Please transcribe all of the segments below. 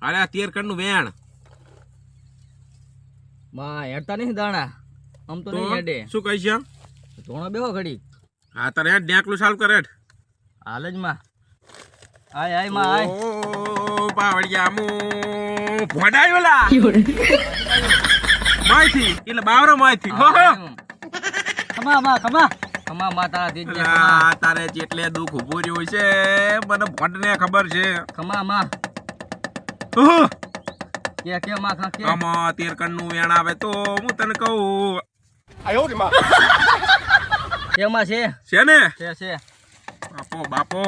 મારે આ 13 કણ નું વેણ માં હેડતા નહીં દાણા આમ તો નહીં હેડે શું કહીશ ધોણો બેહો ઘડી હા તારે હેડ નેકલું ચાલુ કરે હાલ જ માં આય આય માં આય ઓ પાવડિયા મુ ભોડાયોલા માઈથી એટલે બાવરો માઈથી હો ખમા માં તારા દીજ આ તારે જેટલે દુખ ઉભું રહ્યું છે મને ભોંડને ખબર છે ખમા માં કે માં કે આમાં 13 કણ નું વેણ આવે તો હું તને કહું આયો રે માં કેમાં છે ને છે બાપો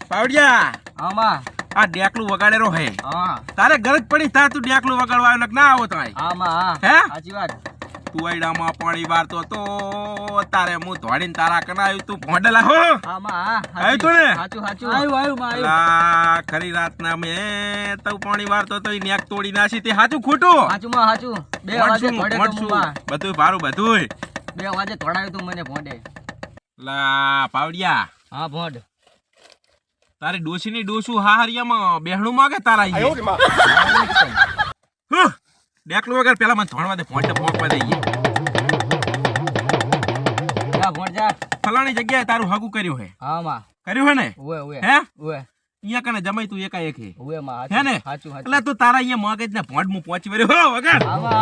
પાવડિયા આમાં આ ડેકલું વગાડેરો હે હા તારે ગરજ પડી તા તું ડેકલું વગાડવા આવ્યો ના આવો તાય આમાં હા હે સાચી વાત તું આઈડામાં પાણી વારતો તો તારે હું ધોડીને તારા કનાયું તું ભોંડલા હો આમાં હા આવ્યું તું ને સાચું આવ્યું માં લા ખરી રાતના મે તું પાણી વારતો તો ઈ નેક તોડી નાસી તે સાચું ખોટું સાચું 2 વાગે ભોડે તો માં બધું ભારું બધું 2 વાગે ધોડાયું તું મને ભોડે લા પાવડિયા હા ભોડ તારી ડોશીની ડોસું હાહરિયામાં બેહણું માગે તારા ડેકલું વગર પેલા મને ધોણવા દે ભોંડે પોકવા દે જા ભોડ જા ફલાણી જગ્યાએ તારું હગું કર્યું હે હા માં કર્યું હે ને ઓએ હે ઓએ અહીંયા કને જમાઈ તું એકાએક હે ઓએ માં હે ને સાચું એટલે તું તારા અહીંયા મગજ ને ભોંડ મુ પહોંચી વર્યો હો વગર આમાં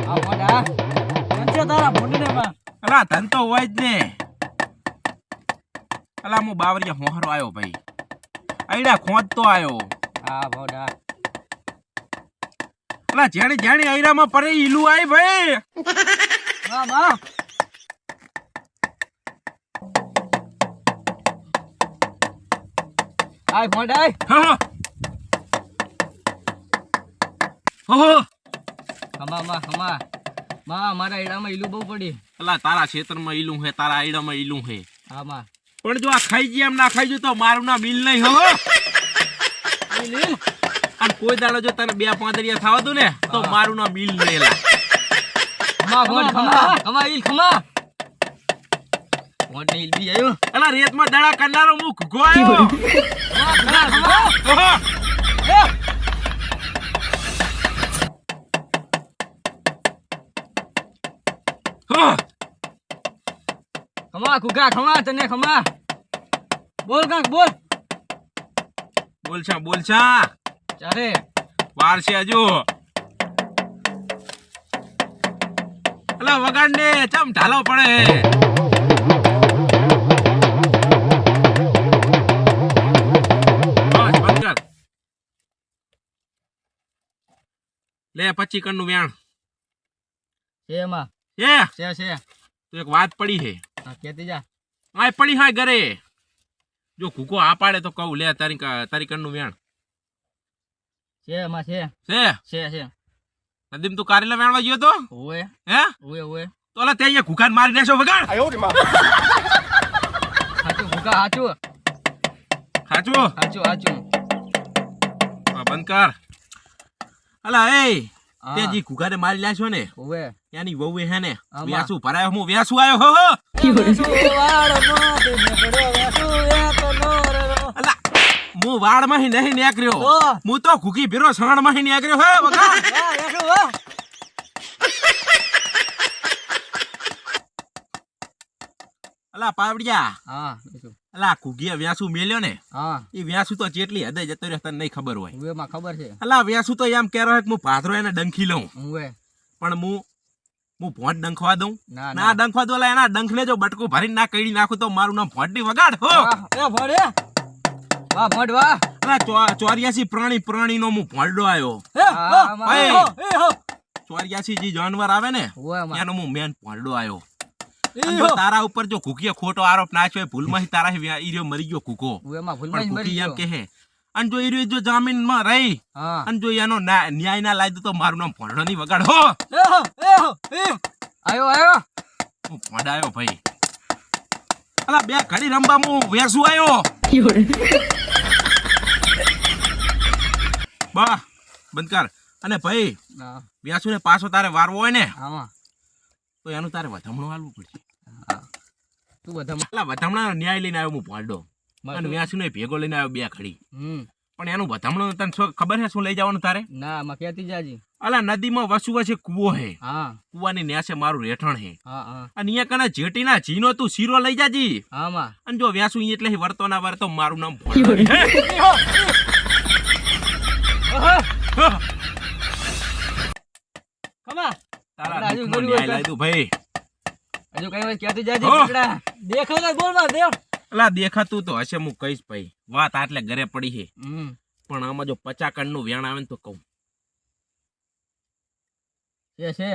આ ભોડ આ કંચે તારા ભોડને માં અલા ધન તો હોય જ ને અલા હું બાવરિયા હોહરો આવ્યો ભાઈ આઈડા ખોદ તો આવ્યો હા ભોડ આ અલા જેણી આઈરામાં પરે ઈલું આઈ ભાઈ માં આય ભોડ આય હા હો ખમા માં મારા ઈડામાં ઈલું બહુ પડી અલા તારા ક્ષેત્રમાં ઈલું હે તારા આઈડામાં ઈલું હે હા માં પણ જો આ ખાઈ ગયા એમ ના ખાઈ જો તો મારું ના મિલ નહીં હો અને કોઈ દાડો જો તને 2 પાંદરિયા થાવા દઉં ને તો મારું ના મિલ નહીં લા ખમા ઈલ ખમા ભોડ ને ઈલ બી આવ્યો અલા રેતમાં દડા કરનારો મુખ ગોયો ખમા તને ખમા બોલ કાંક બોલ બોલ છા ચારે વાર છે હજુ અલા વગાડ ને ચમ ઢાલો પડે બસ બંધ કર લે 25 કણ નું વેણ છે એમાં છે છે તો એક વાત પડી હે કેતી જા આય પડી હાય ઘરે જો કુકો આ પાડે તો કહું લે તારી કણનું વેણ છે એમાં છે નદીમ તું કારેલા વેણવા ગયો તો ઓએ હે ઓએ તો લે તે અહીંયા કુકાન મારી દેશો વગાડ હાચું ભૂકા હાચું બંધ કર અલા એ તે જી કુકાને મારી લાશો ને ઓએ એની વહુ હે ને વ્યાસુ ભરાયો હું વ્યાસુ આવ્યો હો અલા હું વાડ માં નહીં નીકળ્યો હું તો ઘૂકી ભીરો સણ માં નીકળ્યો હે વગા અલા પાવડિયા હા અલા ઘૂગીએ વ્યાસુ મેલ્યો ને હા એ વ્યાસુ તો ચેટલી હદે જતો રહ્યો તને નહીં ખબર હોય ઓએ માં ખબર છે અલા વ્યાસુ તો એમ કહેરો હે કે હું પાથરો એને ડંખી લઉં ઓએ પણ હું ભોંડ ડંખવા દઉં ના ડંખવા દો એના ડંખને જો બટકું ભરીને ના કઈડી નાખું તો મારું નામ ભોંડની વગાડ હો એ ભોડ વાહ ભોડ વાહ અલા 84 પ્રાણી નો હું ભોંડો આવ્યો 84 જે જાનવર આવે ને એનો હું મેન ભોંડો આવ્યો તારા ઉપર જો કુકીએ ખોટો આરોપ નાખ્યો ભૂલમાં તારા ઈર્યો મરી ગયો કુકો એમ કે અને જો ઈર્યો જો જામીન માં રહી અને જો એનો ન્યાય ના લાય તો મારું નામ ભોંડો ની વગાડ હો આયો હું ભોંડાયો ભાઈ અલા બે ઘડી રંબા હું વેસુ આવ્યો બા બંધ કર અને ભાઈ વ્યાસુ ને પાછો તારે વારવો હોય ને તો એનું તારે વધામણું હાલવું પડશે તું વધામણા વધામણા ન્યાય લઈને આવ્યો હું ભોંડો અને વ્યાસનો ભેગો લઈને આવ્યો બે ઘડી. હમ પણ એનું વધામણું તને શું ખબર છે શું લઈ જવાનું તારે? ના માં કહેતી જાજી. અલા નદીમાં વસુ વસે કૂવો હે, હા કૂવાની નેસે મારું રેઠણ હે, હા હા અને અહીંયા કને જેટીના જીનો તું શીરો લઈ જાજી. હા માં અને જો વ્યાસુ ઈ એટલે વર્તો ના વર્તો મારું નામ ભોળો હે. ખમા તારા દુઃખનો ન્યાય લાય તું ભાઈ. હજુ કઈ વાત કહેતી જાજી. હો. પકડા દેખાય ને બોલ માં દેવ. અલા દેખાતું તો હશે, હું કહીશ ભાઈ. વાત આટલે ઘરે પડી છે, પણ આમાં જો 50 કણનું વેણ આવે ને તો કહું છે છે.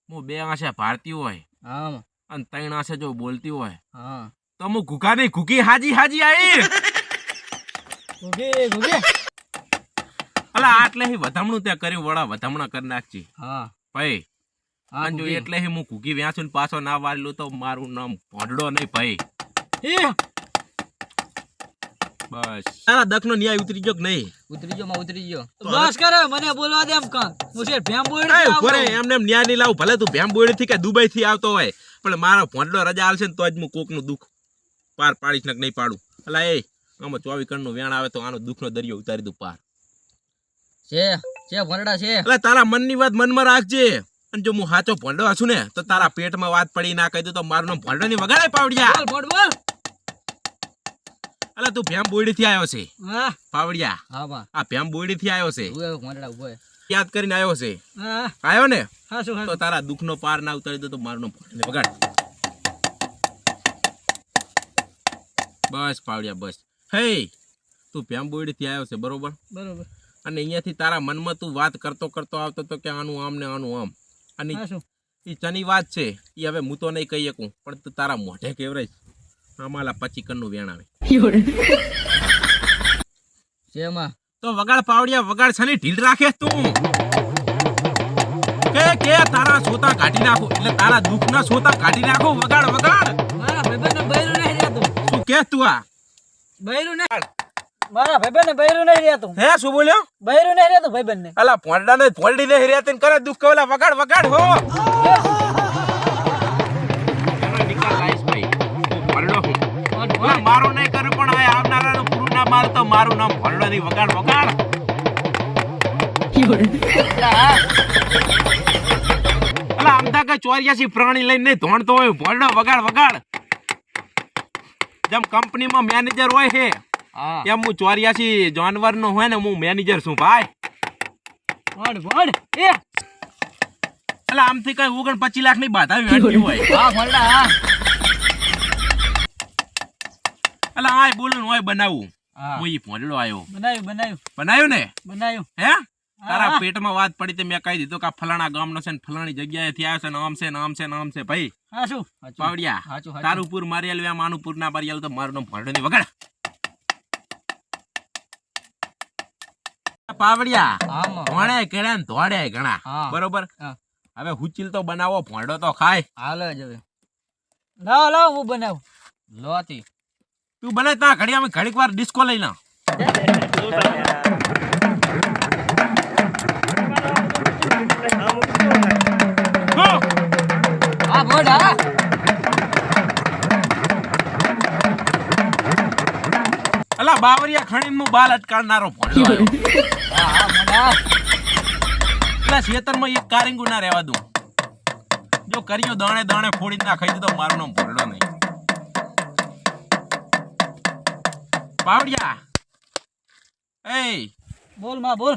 હું 2 આંસે ભારતી હોય હા અને 3 આંસે જો બોલતી હોય હા તો હું ઘુઘા નહીં ઘુઘી હાજી હાજી આવી. ગુગે ગુગે. અલા આટલે વધામણું ત્યાં કર્યું, વડા વધામણા કરી નાખજી હા ભાઈ. હા અને જો એટલે હું ઘુઘી વ્યાસું ને પાછો ના વાળલું તો મારું નામ ભોંડડો નહીં ભાઈ. બસ તારા દખનો ન્યાય ઉતરી ગયો કે નહીં? ઉતરી ગયો માં ઉતરી ગયો. બસ કરે મને બોલવા દે એમ કાં. હું છે ભેમ બોયડ એ ઉભરે એમને એમ ન્યાય નહીં લાવું. ભલે તું ભેમ બોયડ થી કે દુબઈ થી આવતો હોય, પણ મારો ભોંડડો રજા આલશે ને તો જ હું કોકનું દુઃખ પાર પાડીશ ને નહીં પાડું. અલા એ આમાં 24 કણનું વેણ આવે તો આનો દુઃખનો દરિયો ઉતારી દઉં પાર. છે ભોંડડા છે. એટલે તારા મનની વાત મનમાં રાખજે. અને જો હું સાચો ભોંડો હશું ને તો તારા પેટમાં વાત પડી ના કહી દઉં તો મારું નામ ભોંડો ની વગાડે પાવડિયા. બોલ બોલ. અલા તું ભેમ બોયડી થી આવ્યો છે હા પાવડિયા. હા બા આ ભેમ બોયડી થી આવ્યો છે, ઉભો ભોંડડા ઉભો. યાદ કરીને આવ્યો છે. હા આવ્યો ને હા શું તો તારા દુઃખનો પાર ના ઉતારી દો તો મારું નામ ભોંડો ની વગાડ. બસ પાવડિયા બસ. હે તું ભેમ બોયડી થી આવ્યો છે બરોબર, બરોબર. અને અહીંયાથી તારા મનમાં તું વાત કરતો કરતો આવતો તો કે આનું આમ ને આનું આમ, અને હા શું એ ચની વાત છે એ હવે હું તો નહીં કહી શકું, પણ તું તારા મોઢે કેવરાઈશ આમાલા 25 કણનું વેણ આવે છે માં. તો વગાડ પાવડિયા વગાડ. છની ઢીલ રાખે તું કે તારા સોતા કાઢી નાખો, એટલે તારા દુઃખના સોતા કાઢી નાખો. વગાડ વગાડ. મારા ભાઈબંધને બૈરું નહીં રહેતું. તું કે તું આ બૈરું નહીં. મારા ભાઈબંધને બૈરું નહીં રહેતું. હે શું બોલ્યો? બૈરું નહીં રહેતું ભાઈબંધને. અલા ભોંડાને ભોંડી ને હેર્યા ને કરે દુઃખ કવલા. વગાડ વગાડ હો. એનો નિકાલ લાઈશ ભાઈ. તું ભોંડો હું. મારું નહીં કરું પણ આ આવનારાનું પૂરું ના માર તો મારું નામ ભોંડો નહીં. વગાડ વગાડ. અલા આમદા કે 84 પ્રાણી લઈને ધોણતો હોય ભોંડો. વગાડ વગાડ. જેમ કંપનીમાં મેનેજર હોય છે હા એમ હું 84 જાનવર નો હોય ને હું મેનેજર છું ભાઈ. ભોંડ ભોંડ. એ એટલે આમથી કઈ 29 લાખ ની બાધા વેઠી હોય. હા ભોંડડા હા. એટલે આ બોલું હોય બનાવું. હા હું ઈ ભોંડલો આવ્યો. બનાવ્યું બનાવ્યું ને બનાવ્યું. હે તારા પેટમાં વાત પડી તે મેં કહી દીધું કે આ ફલાણા ગામનો છે ને ફલાણી જગ્યાએથી આવ્યો છે ને આમ છે ને આમ છે ને આમ છે ભાઈ. હા શું પાવડિયા હાચું હાચું. તારુપુર મારી આલ્યું આમ આનુપુર ના મારી આલ્યું તો મારું નામ ભોંડો ની. વગાડ પાવડિયા. હા માં. ભોણે કેળે ને ધોડે ઘણા હા. બરોબર. હા. હવે હુચીલ તો બનાવો, ભોંડો તો ખાય. હાલો જ હવે. લાવ હું બનાવું. લોતી તું બને તા ઘડી અમે ઘડીક વાર ડિસ્કો લઈ લા. હા ભોંડ હા. અલા બાવરિયા ખણીન મુ બાલ અટકાડનારો ભોંડો આવ્યો. હા હા ભોંડા. એટલે ખેતરમાં એક કારીંગુ ના રહેવા દઉં. જો કર્યો દાણે દાણે ફોડી ના ખાઈ દીધો મારું નામ ભોંડો નહીં. બાવડિયા એ બોલ માં બોલ.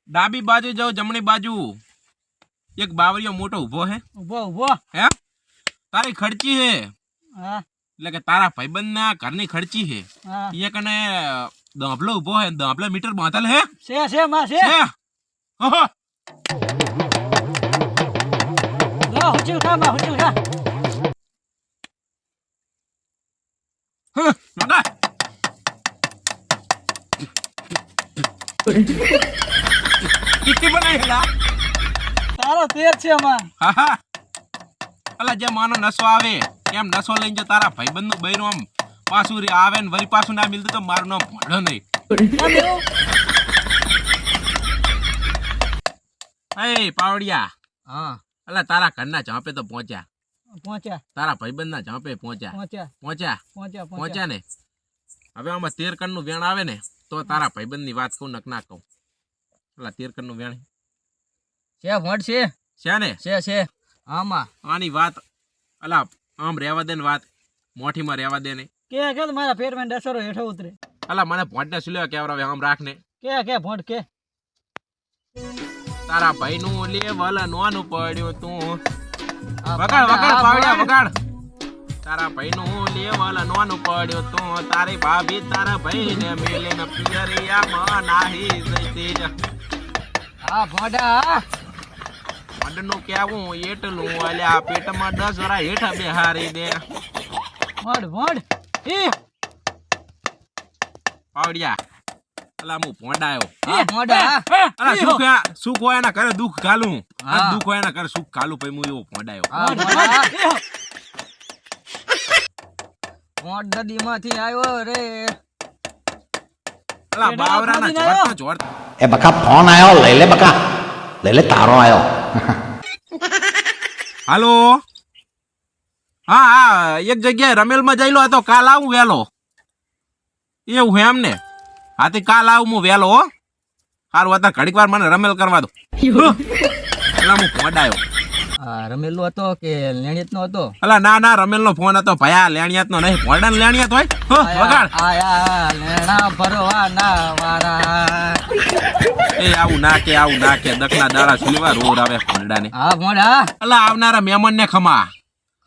ડાબી બાજુ જાઓ જમણી બાજુ એક બાવરિયો મોટો ઉભો હે. ઉભો ઉભો. હે તારી ખર્ચી હે, હા એટલે કે તારા ભાઈબંધ ના ઘરની ખર્ચી હે. હા એ કને દાંભલો ઉભો હે, દાંભલા મીટર બાંધેલ હે. છે માં છે. હે ઓહો લો હુચું ખા માં હુચું ખા. વગા કિટકી બનાઈ હેલા. તારો તેર છે માં. હા હા. અલા જે માનો નસો આવે એમ નસો લઈને જો તારા ભાઈબંધ નું બૈરું આમ પાછું આવે ને વળી પાછું ના મિલતું તો મારું નામ ભોંડો નહીં. એ પાવડિયા હા અલા તારા ઘરના ચાંપે તો પહોંચ્યા. પહોંચ્યા તારા ભાઈબંધના ઝાંપે પહોંચ્યા ને હવે આમાં 13 કણનું વેણ આવે ને તો તારા ભાઈબંધની વાત કહું નક ના કહું. પેલા 13 કણનું વેણ છે ભોંડ છે ને છે આમાં આની વાત અલા આમ રહેવા દે ને વાત મોઠીમાં રહેવા દે ને કે મારા પેટમાં ડસરો હેઠો ઉતરે. અલા મને ભોંડને સુલ્યો કેવરાવે આમ રાખ ને કે ભોંડ કે તારા ભાઈનું લેવલ નોનું પડ્યું તું વગાડ પાવડિયા વગાડ. તારા ભાઈનું લેવલ નોનું પડ્યું તું તારી ભાભી તારા ભાઈને મેલીને પિયરિયામાં નાહી જતી. હા ભોંડા ભોંડનું કેવું એટલું અલ્યા પેટમાં 10 વરા હેઠા બેહારી દે. ભોંડ પાવડિયા અલા હું ભોંડાયો. ભોંડા સુખ હોય એના કરે દુઃખ ઘાલું દુઃખ હોય એના કરે સુખ ઘાલું પછી હું એવો ભોંડાયો. ભોંડ નદીમાંથી આવ્યો રે. અલા બાવરાના જોર એ બકા ફોન આવ્યો લઈ લે તારો આવ્યો. હાલો હા એક જગ્યાએ રમેલમાં જઈલો હતો કાલ આવું વેલો એવું એમ ને હા તે કાલ આવું હું વેલો હો સારું અત્યારે ઘડીક વાર મને રમેલ કરવા દો. એટલે હું ભોંડાયો. રમેલો હતો કે લેણિયત નો હતો? અલા ના રમેલ નો ફોન હતો ભયા લેણિયાત નો નહીં ભોંડા લેણિયાત હોય વગાડ. આયા લેણા ભરવા ના વારા એ આવું ના કે દખના દાડા સુલીવા રોડ આવે ભોંડાને. હા ભોંડા અલા આવનારા મહેમાન ને ખમા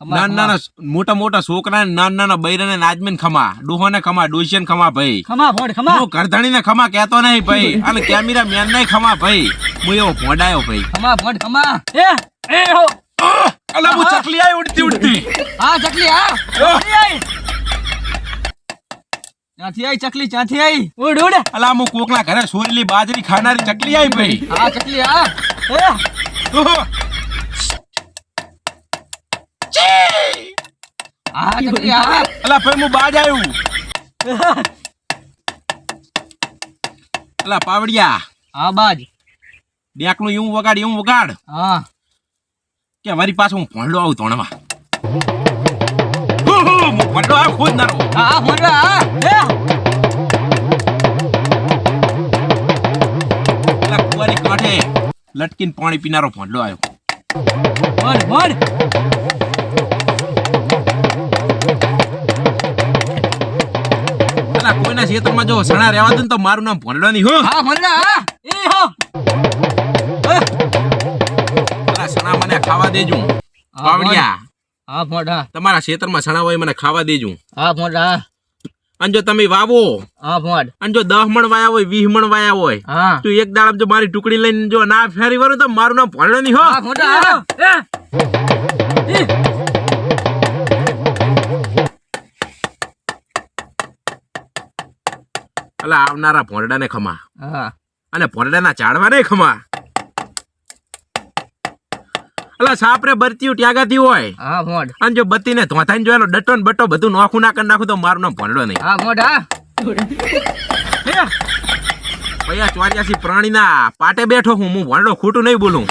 નાના મોટા છોકરા નાના બૈરાને નાજમીન ખમા ડોહોને ખમા ડોશિયન ખમા ભાઈ હું કરધણીને ખમા કહેતો નહીં ભાઈ અને કેમેરા મેન ને ખમા ભાઈ હું એવો ભોંડાયો ભાઈ. અલા હું ચકલી આઈ ઉડતી ક્યાંથી આઈ ઉડ અલા હું કોકના ઘરે સોરેલી બાજરી ખાનારી ચકલી આઈ ભાઈ. ચકલી અલા ભાઈ હું બાજ આવ્યું. અલા પાવડિયા બાજ ડેકનું એવું વગાડ કે મારી પાસે હું ભોંડો આવું તોણવા. હું ભોંડો આવ ખુદ ના રહું. અલા કુવારી કાંઠે લટકીને પાણી પીનારો ભોંડો આવ્યો. કોઈના ક્ષેત્રમાં જો સણા રહેવા દે ને તો મારું નામ ભોંડો નહીં હો. સણા મને ખાવા દેજો પાવડિયા. તમારા ક્ષેત્રમાં સણા હોય મને ખાવા દેજો. અને જો તમે વાવો અને જો 10 મણ વાયા હોય 20 મણ વાયા હોય તો એક દાડા જો મારી ટુકડી લઈને જો ના ફેરી વરું તો મારું નામ ભોંડો નહીં હો. અલા આવનારા ભોંડાને ખમા અને ભોંડાના ઝાડવા ને ખમા. અલા સાપરે બરતી ત્યાગાતી હોય અને જો બત્તીને ધોથાઈને જો એનો ડટો ને બટો બધું નોખું ના કરી નાખું તો મારું નામ ભોંડો નહીં. ભૈયા 84 પ્રાણીના પાટે બેઠો હું ભોંડો ખોટું નહીં બોલું.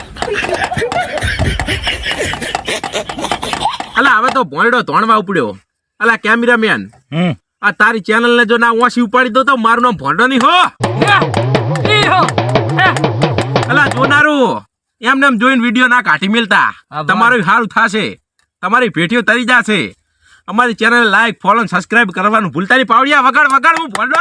અલા હવે તો ભોંડો ધોણવા ઉપડ્યો. અલા કેમેરામેન આ તારી ચેનલ ને જો ના ઓછી ઉપાડી દો તો મારું નામ ભોંડો નહીં હો. અલા જોનારું એમને જોઈને વિડીયો ના કાઢી મેલતા તમારું સારું થશે. તમારી ભેટીઓ તરી જશે. અમારી ચેનલ લાઈક ફોલો સબસ્ક્રાઇબ કરવાનું ભૂલતા નહીં. પાવડિયા વગાડ હું ભોંડો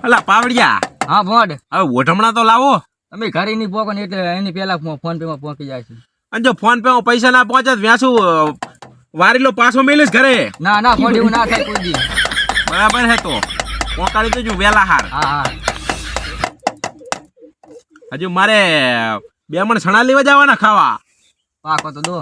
અલા પાવડિયા ભોંડ હવે ઓઢમણા તો લાવો. તમે ઘરે ની પોકો ને એટલે એની પેલા ફોન પે માં પહોંચી જાય છે. અને જો ફોન પે માં પૈસા ના પહોંચે વ્યાસું વારીલો પાછો મેલીશ ઘરે. ના ફોન એવું ના થાય કોઈ દી. બરાબર હે તો પોકાડી દેજો વેલા હાર. હજુ મારે 2 મણ સણા લેવા જવાના ખાવા. પાકો તો દો.